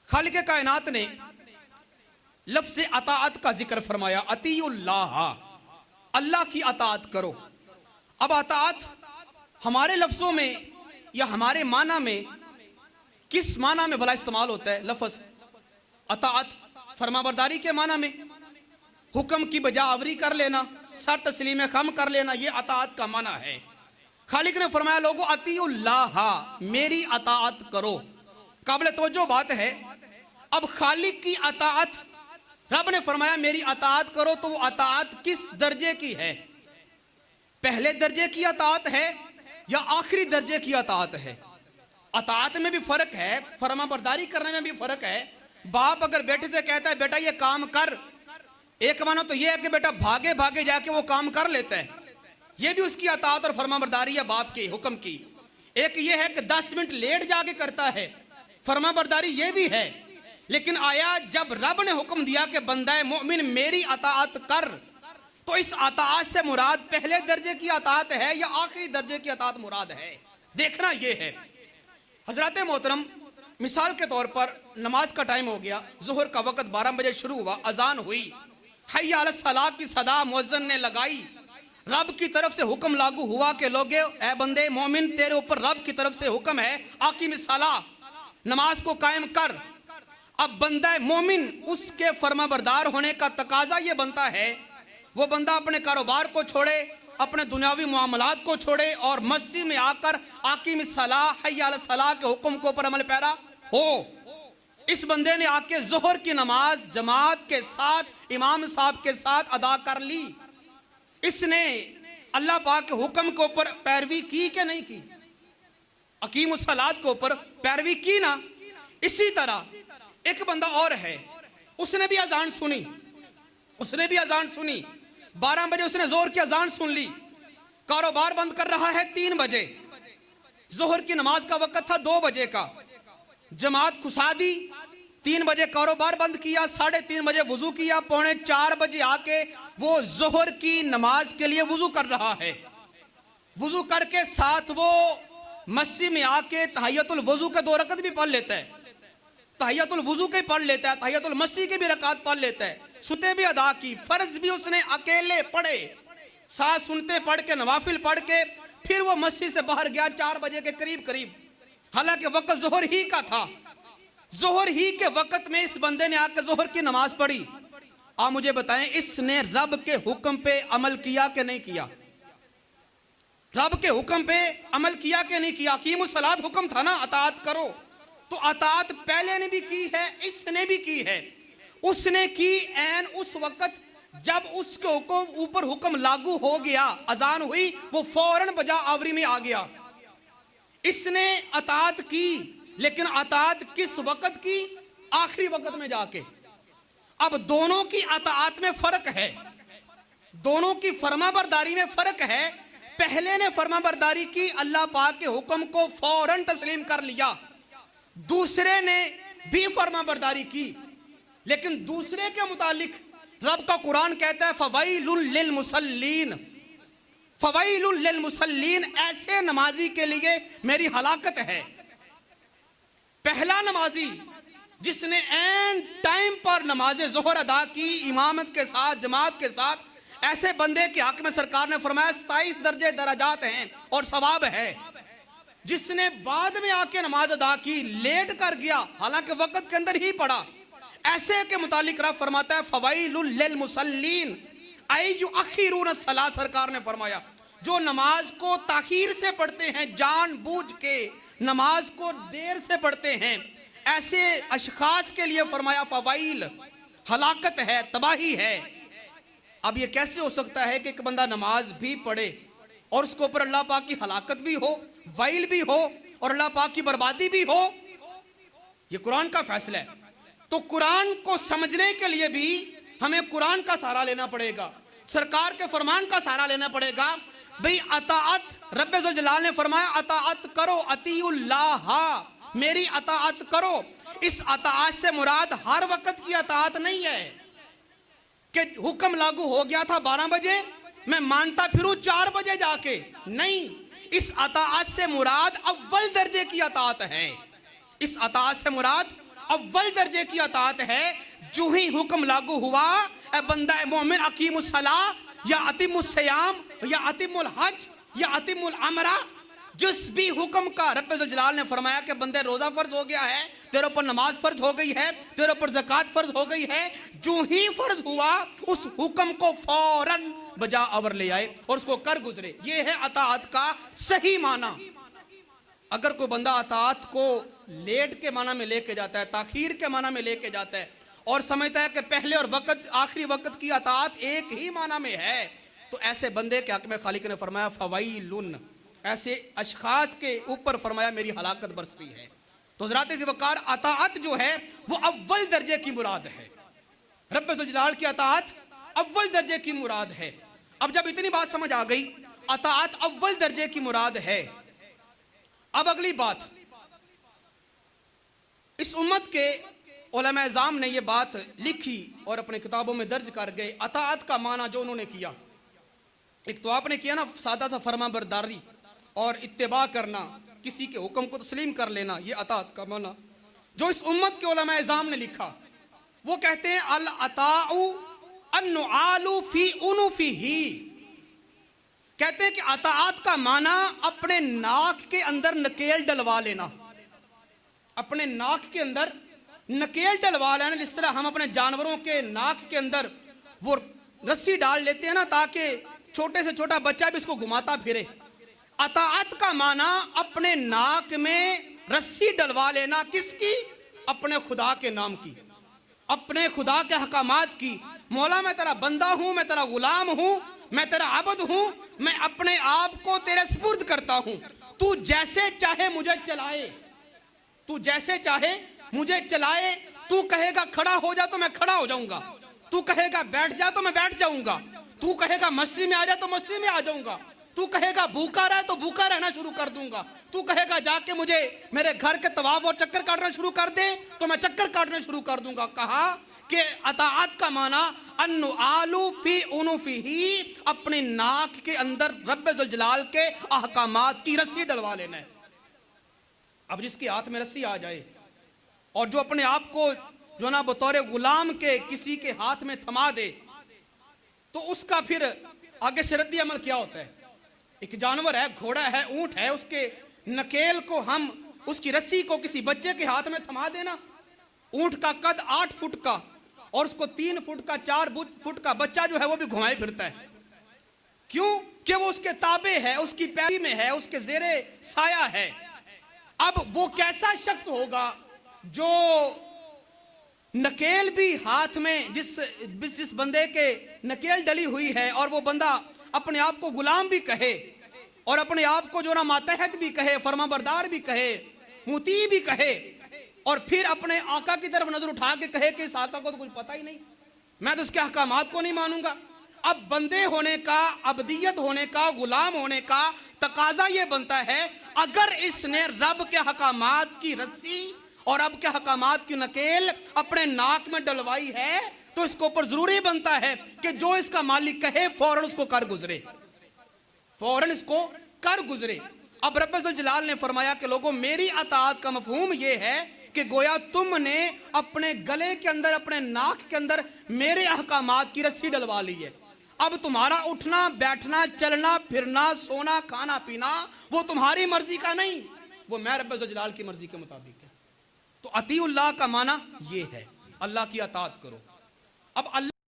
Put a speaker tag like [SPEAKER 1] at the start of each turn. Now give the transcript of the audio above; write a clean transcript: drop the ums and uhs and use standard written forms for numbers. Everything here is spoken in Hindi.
[SPEAKER 1] खालिक कायनात ने लफ्ज़ अताअत का जिक्र फरमाया, अतीउल्लाह, अल्लाह की अताअत करो। अब अताअत हमारे लफ्ज़ों में या हमारे माना में किस माना में भला इस्तेमाल होता है? लफ्ज़ अताअत फरमाबरदारी के माना में, हुक्म की बजावरी कर लेना, सर तस्लीम खम कर लेना, ये अताअत का माना है। खालिक ने फरमाया, लोगों अतीउल्लाह, मेरी अताअत करो। काबिल तवज्जो बात है, अब खालिक की अताअत, रब ने फरमाया मेरी अताअत करो, तो वो अताअत किस दर्जे की है? पहले दर्जे की अताअत है या आखिरी दर्जे की अताअत है? अताअत में भी फर्क है, फरमा बरदारी करने में भी फर्क है। बाप अगर बेटे से कहता है बेटा ये काम कर, एक मानो तो ये है कि बेटा भागे भागे जाके वो काम कर लेता है, ये भी उसकी अताअत और फरमा बरदारी है बाप के हुक्म की। एक ये है कि 10 मिनट लेट जाके करता है, फरमा बरदारी ये भी है। लेकिन आया जब रब ने हुक्म दिया कि बंदा मोमिन मेरी अताअत कर, तो इस अताअत से मुराद पहले दर्जे की अताअत है या आखिरी दर्जे की अताअत मुराद है? देखना यह है। हजरत मोहतरम, मिसाल के तौर पर नमाज का टाइम हो गया, जोहर का वक्त 12 बजे शुरू हुआ, अजान हुई, हय्या अला सलाह की सदा मुअज्जिन ने लगाई, रब की तरफ से हुक्म लागू हुआ कि लोगे ए बंदे मोमिन तेरे ऊपर रब की तरफ से हुक्म है, आकिमिस सलाह, नमाज को कायम कर। अब बंदा मोमिन, उसके फर्मा बरदार होने का तकाजा ये बनता है, वो बंदा अपने कारोबार को छोड़े, अपने दुनियावी मामलात को छोड़े और मस्जिद में आकर आकिमिस सलाह, हय्या अला सलाह के हुक्म को पर अमल पैरा हो। इस बंदे ने आके जोहर की नमाज जमात के साथ इमाम साहब के साथ अदा कर ली। इसने अल्लाह पाक के हुक्म के ऊपर पैरवी की कि नहीं की? अकीमुस सलात के ऊपर पैरवी की ना। इसी तरह एक बंदा और है, उसने भी अजान सुनी, 12 बजे उसने जोहर की अजान सुन ली, कारोबार बंद कर रहा है 3 बजे, जोहर की नमाज का वक्त था 2 बजे का, जमात खुसा दी, 3 बजे कारोबार बंद किया, 3:30 बजे वुजू किया, 3:45 बजे आके वो जोहर की नमाज के लिए वुजू कर रहा है। वुजू करके साथ वो मस्जिद में आके तहियतुल वुजू के 2 रकत भी पढ़ लेता है, तहियतुल वुजू के पढ़ लेता है, तहियतुल मस्जिद की भी रकात पढ़ लेता है, सुते भी अदा की, फर्ज भी उसने अकेले पढ़े, साथ सुनते पढ़ के नवाफिल पढ़ के फिर वो मस्जिद से बाहर गया 4 बजे के करीब, हालांकि वक्त जोहर ही का था। जोहर ही के वक्त में इस बंदे ने आकर जोहर की नमाज पढ़ी। आप मुझे बताएं, इसने रब के हुक्म पे अमल किया कि नहीं किया? रब के हुक्म पे अमल किया कि नहीं किया? कीमुस सलात हुक्म था ना, अताअत करो, तो अताअत पहले ने भी की है, इसने भी की है। उसने की एन उस वक्त जब उसके ऊपर हुक्म लागू हो गया, अजान हुई, वो फौरन बजा आवरी में आ गया। इसने अताअत की, लेकिन अताअत किस वक्त की? आखिरी वक्त में जाके। अब दोनों की अताअत में फर्क है, दोनों की फरमाबरदारी में फर्क है। पहले ने फरमाबरदारी की, अल्लाह पाक के हुक्म को फौरन तस्लीम कर लिया। दूसरे ने भी फरमाबरदारी की, लेकिन दूसरे के मुतालिक रब का कुरान कहता है फवैलुल लिल मुसल्लीन, फवैलुल लिल मुसल्लीन, ऐसे नमाजी के लिए मेरी हलाकत है। पहला नमाजी जिसने एन टाइम पर नमाज जोहर अदा की इमामत के साथ, जमात के साथ, ऐसे बंदे के हक में सरकार ने फरमाया 27 दर्जे दराजात हैं और सवाब है। जिसने बाद में आके नमाज अदा की, लेट कर गया, हालांकि वक्त के अंदर ही पढ़ा, ऐसे के मुतालिक रब फरमाता है फवैलुल लिल मुसल्लीन आई युअखिरून सलाह। सरकार ने फरमाया जो नमाज को ताखीर से पढ़ते हैं, जानबूझ के नमाज को देर से पढ़ते हैं, ऐसे अशखास के लिए फरमाया फवैल, हलाकत है, तबाही है। अब ये कैसे हो सकता है कि एक बंदा नमाज भी पढ़े और उसके ऊपर अल्लाह पाक की हलाकत भी हो, वैल भी हो और अल्लाह पाक की बर्बादी भी हो? ये कुरान का फैसला है। तो कुरान को समझने के लिए भी हमें कुरान का सहारा लेना पड़ेगा, सरकार के फरमान का सहारा लेना पड़ेगा। भाई अताअत, रब्बे ज़ुल जलाल ने फरमाया अताअत करो, अतीउल्लाह, मेरी अताअत करो। इस अताअत से मुराद हर वक्त की अताअत नहीं है कि हुक्म लागू हो गया था 12 बजे, मैं मानता फिरूं 4 बजे जाके, नहीं। इस अताअत से मुराद अव्वल दर्जे की अताअत है। इस अताअत से मुराद अव्वल दर्जे की अतात है। जो ही हुक्म लागू हुआ, ए बंदा मोमिन अकीमुस सलाह या अतिमुस सियाम या अतिमुल हज या अतिमुल अमरा, जिस भी हुक्म का रब्बुल जलाल ने फरमाया कि बंदे रोजा फर्ज हो गया है, तेरे ऊपर नमाज फर्ज हो गई है, तेरे ऊपर ज़कात फर्ज हो गई है, जो ही फर्ज हुआ उस हुक्म को फौरन बजा अवर ले आए और उसको कर गुजरे। ये है अताअत का सही माना। अगर कोई बंदा अताअत को लेट के माना में लेके जाता है, ताखीर के माना में लेके जाता है और समझता है कि पहले और वक्त आखिरी वक्त की अताअत एक ही माना में है, तो ऐसे बंदे के हक में खालिक ने फरमाया फवैलुन, ऐसे अशखास के ऊपर फरमाया मेरी हलाकत बरसती है। तो हज़रात ज़िवकार, अताअत जो है वो अव्वल दर्जे की मुराद है। रब्बुल जलाल की अताअत अव्वल दर्जे की मुराद है। अब जब इतनी बात समझ आ गई, अताअत अव्वल दर्जे की मुराद है, अब अगली बात, इस उम्मत के उलमा इज़ाम ने यह बात लिखी और अपने किताबों में दर्ज कर गए। अताअत का माना जो उन्होंने किया, एक तो आपने किया ना सादा सा फरमा बरदारी और इत्तिबा करना, किसी के हुक्म को तस्लीम कर लेना, ये अताअत का माना। जो इस उम्मत के उलमा इज़ाम ने लिखा, वो कहते हैं अल अताउ अन्नुआलु फी उनुफिही, कहते हैं कि अताअत का माना अपने नाक के अंदर नकेल डलवा लेना, अपने नाक के अंदर नकेल डलवा लेना। जिस तरह हम अपने जानवरों के नाक के अंदर वो रस्सी डाल लेते हैं ना, ताकि छोटे से छोटा बच्चा भी इसको घुमाता फिरे। अताअत का माना अपने नाक में रस्सी डलवा लेना, किसकी? अपने खुदा के नाम की, अपने खुदा के हकामात की। मौला मैं तेरा बंदा हूं, मैं तेरा गुलाम हूं, मैं तेरा आबद हूं, मैं अपने आप को तेरे सुपुर्द करता हूं, तू जैसे चाहे मुझे चलाए, तू जैसे चाहे मुझे चलाए। तू कहेगा खड़ा हो जा तो मैं खड़ा हो जाऊंगा, तू कहेगा बैठ जा तो मैं बैठ जाऊंगा, तू कहेगा मस्जिद में आ जा तो मस्जिद में आ जाऊंगा, तू कहेगा भूखा रहा तो भूखा रहना शुरू कर दूंगा, तू कहेगा जाके मुझे मेरे घर के तवाफ और चक्कर काटना शुरू कर दे तो मैं चक्कर काटना शुरू कर दूंगा। कहा कि अताअत का माना अन्नु आलू फी उनुफिही, अपने नाक के अंदर रब्बुल जलाल के अहकामात की रस्सी डलवा लेना है। अब जिसके हाथ में रस्सी आ जाए और जो अपने आप को जो ना बतौर गुलाम के किसी के हाथ में थमा दे, तो उसका फिर आगे से रद्दी अमल क्या होता है? एक जानवर है, घोड़ा है, ऊंट है, उसके नकेल को हम, उसकी रस्सी को किसी बच्चे के हाथ में थमा देना। ऊंट का कद 8 फुट का और उसको 3 फुट का 4 फुट का बच्चा जो है वो भी घुमाए फिरता है। क्यों? कि वो उसके ताबे है, उसकी पैरी में है, उसके जेरे साया है। अब वो कैसा शख्स होगा जो नकेल भी हाथ में, जिस बंदे के नकेल डली हुई है और वो बंदा अपने आप को गुलाम भी कहे और अपने आप को जो ना मातहत भी कहे, फरमाबरदार भी कहे, मुती भी कहे, और फिर अपने आका की तरफ नजर उठा के कहे कि इस आका को तो कुछ पता ही नहीं, मैं तो उसके अहकामात को नहीं मानूंगा। अब बंदे होने का, अबदियत होने का, गुलाम होने का तकाजा ये बनता है, अगर इसने रब के हकामात की रस्सी और रब के हकामात की नकेल अपने नाक में डलवाई है, तो इसके ऊपर जरूरी बनता है कि जो इसका मालिक कहे फौरन उसको कर गुजरे, फौरन इसको कर गुजरे। अब रब्बुल जलाल ने फरमाया कि लोगों, मेरी अताअत का मफहूम यह है कि गोया तुमने अपने गले के अंदर, अपने नाक के अंदर मेरे अहकामात की रस्सी डलवा ली है। अब तुम्हारा उठना, बैठना, चलना, फिरना, सोना, खाना, पीना वो तुम्हारी मर्जी का नहीं, वो मैं रब्बुल जलाल की मर्जी के मुताबिक है। तो अतीउल्लाह का माना ये है, अल्लाह की अताअत करो। अब अल्लाह